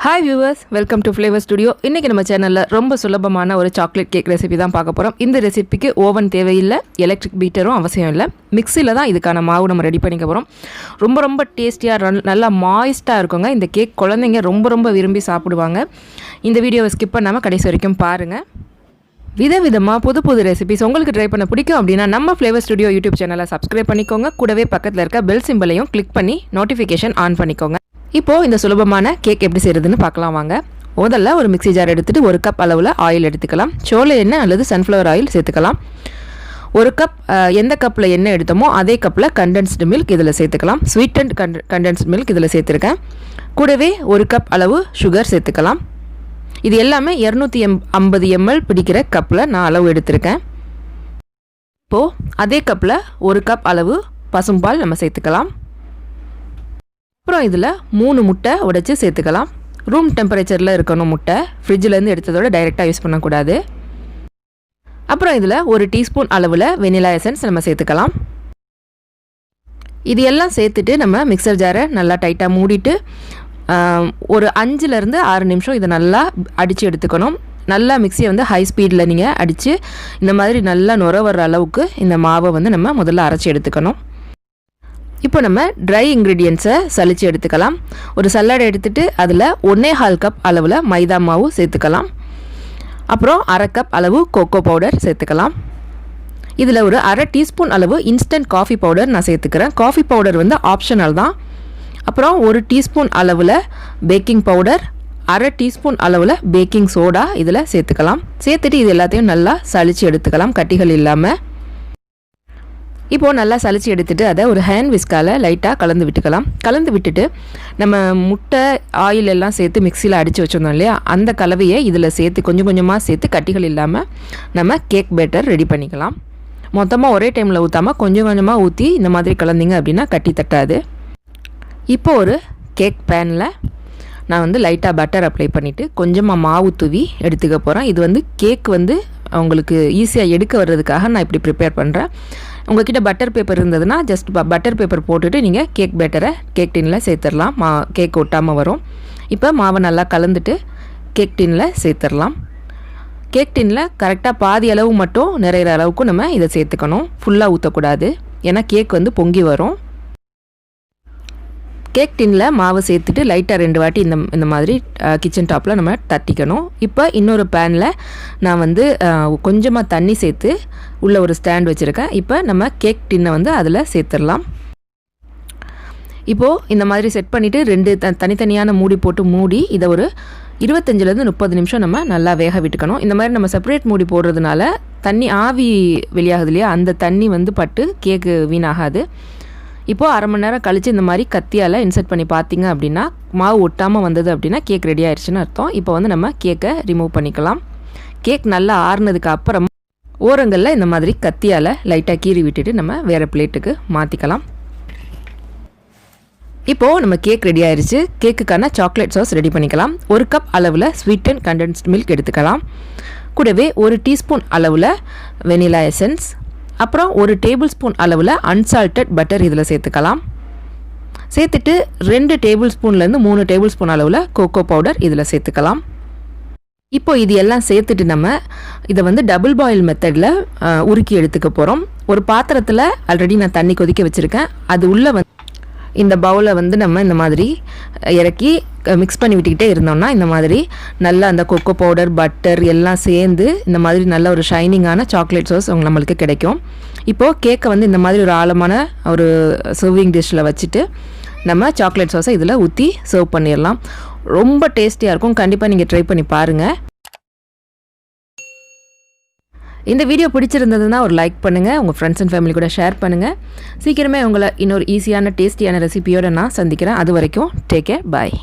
Hi viewers, welcome to Flavor Studio. இன்னைக்கு நம்ம சேனல்ல ரொம்ப சுலபமான ஒரு சாக்லேட் கேக் ரெசிபி தான் பார்க்க போறோம். இந்த ரெசிபிக்கு ஓவன் தேவையில்லை, எலக்ட்ரிக் பீட்டரும் அவசியம் இல்லை. மிக்ஸில தான் இதுக்கான மாவு நம்ம ரெடி பண்ணிக்க போறோம். ரொம்ப டேஸ்டியா நல்லா மாய்ஸ்டா இருக்குங்க. இந்த கேக் குழந்தைங்க ரொம்ப விரும்பி சாப்பிடுவாங்க. இந்த வீடியோவை ஸ்கிப் பண்ணாம கடைசி வரைக்கும் பாருங்க. விதவிதமாக புது ரெசிபிஸ் உங்களுக்கு ட்ரை பண்ண பிடிக்கும் அப்படின்னா நம்ம ஃப்ளேவர் ஸ்டுடியோ யூடியூப் சேனலை சப்ஸ்கிரைப் பண்ணிக்கோங்க. கூடவே பக்கத்தில் இருக்க பெல் சிம்பிளையும் கிளிக் பண்ணி நோட்டிஃபிகேஷன் ஆன் பண்ணிக்கோங்க. இப்போது இந்த சுலபமான கேக் எப்படி செய்கிறதுன்னு பார்க்கலாம் வாங்க. முதல்ல ஒரு மிக்ஸி ஜார் எடுத்துகிட்டு 1 கப் அளவில் ஆயில் எடுத்துக்கலாம். சோள எண்ணெய் அல்லது சன்ஃப்ளவர் ஆயில் சேர்த்துக்கலாம். 1 கப் எந்த கப்பில் எண்ணெய் எடுத்தோமோ அதே கப்பில் கண்டென்ஸ்டு மில்க் இதில் சேர்த்துக்கலாம். ஸ்வீட் அண்ட் கண்டென்ஸ்டு மில்க் இதில் சேர்த்துருக்கேன். கூடவே 1 கப் அளவு சுகர் சேர்த்துக்கலாம். இது எல்லாமே 250 ml பிடிக்கிற கப்பில் நான் அளவு எடுத்திருக்கேன். இப்போது அதே கப்பில் 1 கப் அளவு பசும்பால் நம்ம சேர்த்துக்கலாம். அப்புறம் இதில் 3 முட்டை உடைச்சி சேர்த்துக்கலாம். ரூம் டெம்பரேச்சரில் இருக்கணும் முட்டை, ஃப்ரிட்ஜிலேருந்து எடுத்ததோட டைரெக்டாக யூஸ் பண்ணக்கூடாது. அப்புறம் இதில் 1 டீஸ்பூன் அளவில் வெனிலா எசன்ஸ் நம்ம சேர்த்துக்கலாம். இது எல்லாம் சேர்த்துட்டு நம்ம மிக்சர் ஜாரை நல்லா டைட்டாக மூடிட்டு ஒரு 5லேருந்து 6 நிமிஷம் இதை நல்லா அடித்து எடுத்துக்கணும். நல்லா மிக்சியை வந்து ஹை ஸ்பீடில் நீங்கள் அடித்து இந்த மாதிரி நல்லா நுர வர்ற அளவுக்கு இந்த மாவை வந்து நம்ம முதல்ல அரைச்சி எடுத்துக்கணும். இப்போ நம்ம ட்ரை இன்க்ரீடியன்ட்ஸை சலித்து எடுத்துக்கலாம். ஒரு சல்லடை எடுத்துகிட்டு அதில் 1.25 கப் அளவில் மைதா மாவு சேர்த்துக்கலாம். அப்புறம் 1/2 கப் அளவு கோகோ பவுடர் சேர்த்துக்கலாம். இதில் ஒரு 1/2 டீஸ்பூன் அளவு இன்ஸ்டன்ட் காஃபி பவுடர் நான் சேர்த்துக்கிறேன். காஃபி பவுடர் வந்து ஆப்ஷனல் தான். அப்புறம் 1 டீஸ்பூன் அளவில் பேக்கிங் பவுடர், 1/2 டீஸ்பூன் அளவில் பேக்கிங் சோடா இதில் சேர்த்துக்கலாம். சேர்த்துட்டு இது எல்லாத்தையும் நல்லா சலித்து எடுத்துக்கலாம், கட்டிகள் இல்லாமல். இப்போது நல்லா சலித்து எடுத்துகிட்டு அதை ஒரு ஹேண்ட் விஸ்கால் லைட்டாக கலந்து விட்டுக்கலாம். கலந்து விட்டுட்டு நம்ம முட்டை ஆயில் எல்லாம் சேர்த்து மிக்சியில் அடித்து வச்சுருந்தோம் இல்லையா, அந்த கலவையை இதில் சேர்த்து கொஞ்சமாக சேர்த்து கட்டிகள் இல்லாமல் நம்ம கேக் பேட்டர் ரெடி பண்ணிக்கலாம். மொத்தமாக ஒரே டைமில் ஊற்றாமல் கொஞ்சமாக ஊற்றி இந்த மாதிரி கலந்திங்க அப்படின்னா கட்டி தட்டாது. இப்போது ஒரு கேக் பேனில் நான் வந்து லைட்டாக பட்டர் அப்ளை பண்ணிவிட்டு கொஞ்சமாக மாவு தூவி எடுத்துக்க போகிறேன். இது வந்து கேக் வந்து உங்களுக்கு ஈஸியாக எடுக்க வர்றதுக்காக நான் இப்படி ப்ரிப்பேர் பண்ணுறேன். உங்கள்கிட்ட பட்டர் பேப்பர் இருந்ததுன்னா ஜஸ்ட் பட்டர் பேப்பர் போட்டுட்டு நீங்கள் கேக் பேட்டரை கேக் டின்னில் சேர்த்துடலாம். கேக் ஒட்டாமல் வரும். இப்போ மாவை நல்லா கலந்துட்டு கேக் டின்னில் சேர்த்துடலாம். கேக் டின்னில் கரெக்டாக பாதி அளவு மட்டும் நிறையிற அளவுக்கு நம்ம இதை சேர்த்துக்கணும். ஃபுல்லாக ஊற்றக்கூடாது, ஏன்னா கேக் வந்து பொங்கி வரும். கேக் டின்னில் மாவு சேர்த்துட்டு லைட்டாக 2 வாட்டி இந்த மாதிரி கிச்சன் டாப்பில் நம்ம தட்டிக்கணும். இப்போ இன்னொரு பேனில் நான் வந்து கொஞ்சமாக தண்ணி சேர்த்து உள்ள ஒரு ஸ்டாண்ட் வச்சுருக்கேன். இப்போ நம்ம கேக் டின்னை வந்து அதில் சேர்த்துடலாம். இப்போது இந்த மாதிரி செட் பண்ணிவிட்டு 2 தனித்தனியான மூடி போட்டு மூடி இதை ஒரு 25லேருந்து 30 நிமிஷம் நம்ம நல்லா வேக விட்டுக்கணும். இந்த மாதிரி நம்ம செப்பரேட் மூடி போடுறதுனால தண்ணி ஆவி வெளியாகுது இல்லையா, அந்த தண்ணி வந்து பட்டு கேக்கு வீணாகாது. இப்போது 1/2 மணி நேரம் கழித்து இந்த மாதிரி கத்தியால் இன்சர்ட் பண்ணி பார்த்தீங்க அப்படின்னா மாவு ஒட்டாமல் வந்தது அப்படின்னா கேக் ரெடி ஆயிடுச்சுன்னு அர்த்தம். இப்போ வந்து நம்ம கேக்கை ரிமூவ் பண்ணிக்கலாம். கேக் நல்லா ஆறுனதுக்கு அப்புறம் ஓரங்களில் இந்த மாதிரி கத்தியால் லைட்டாக கீறி விட்டுட்டு நம்ம வேறு பிளேட்டுக்கு மாற்றிக்கலாம். இப்போது நம்ம கேக் ரெடி ஆயிடுச்சு. கேக்குக்கான சாக்லேட் சாஸ் ரெடி பண்ணிக்கலாம். 1 கப் அளவில் ஸ்வீட் அண்ட் கண்டென்ஸ்டு மில்க் எடுத்துக்கலாம். கூடவே 1 டீஸ்பூன் அளவில் வெனிலா எசன்ஸ், அப்புறம் 1 டேபிள் ஸ்பூன் அளவில் அன்சால்டட் பட்டர் இதில் சேர்த்துக்கலாம். சேர்த்துட்டு 2 டேபிள் ஸ்பூன்லேருந்து 3 டேபிள் ஸ்பூன் அளவில் கோகோ பவுடர் இதில் சேர்த்துக்கலாம். இப்போ இது எல்லாம் சேர்த்துட்டு நம்ம இதை வந்து டபுள் பாயில் மெத்தடில் உருக்கி எடுத்துக்க போகிறோம். ஒரு பாத்திரத்தில் ஆல்ரெடி நான் தண்ணி கொதிக்க வச்சுருக்கேன். அது உள்ளே வந்து இந்த பவுலை வந்து நம்ம இந்த மாதிரி இறக்கி மிக்ஸ் பண்ணி விட்டுக்கிட்டே இருந்தோம்னா இந்த மாதிரி நல்லா அந்த கொக்கோ பவுடர் பட்டர் எல்லாம் சேர்ந்து இந்த மாதிரி நல்ல ஒரு ஷைனிங்கான சாக்லேட் சாஸ் நம்மளுக்கு கிடைக்கும். இப்போது கேக்கை வந்து இந்த மாதிரி ஒரு ஆழமான ஒரு சர்விங் டிஷ்ஷில் வச்சுட்டு நம்ம சாக்லேட் சாஸை இதில் ஊற்றி சர்வ் பண்ணிடலாம். ரொம்ப டேஸ்டியாக இருக்கும். கண்டிப்பாக நீங்கள் ட்ரை பண்ணி பாருங்கள். இந்த வீடியோ பிடிச்சிருந்ததுன்னா ஒரு லைக் பண்ணுங்கள், உங்கள் ஃப்ரெண்ட்ஸ் அண்ட் ஃபேமிலி கூட ஷேர் பண்ணுங்கள். சீக்கிரமே உங்களை இன்னொரு ஈஸியான டேஸ்டியான ரெசிபியோடு நான் சந்திக்கிறேன். அது வரைக்கும் டேக் கேர், பாய்.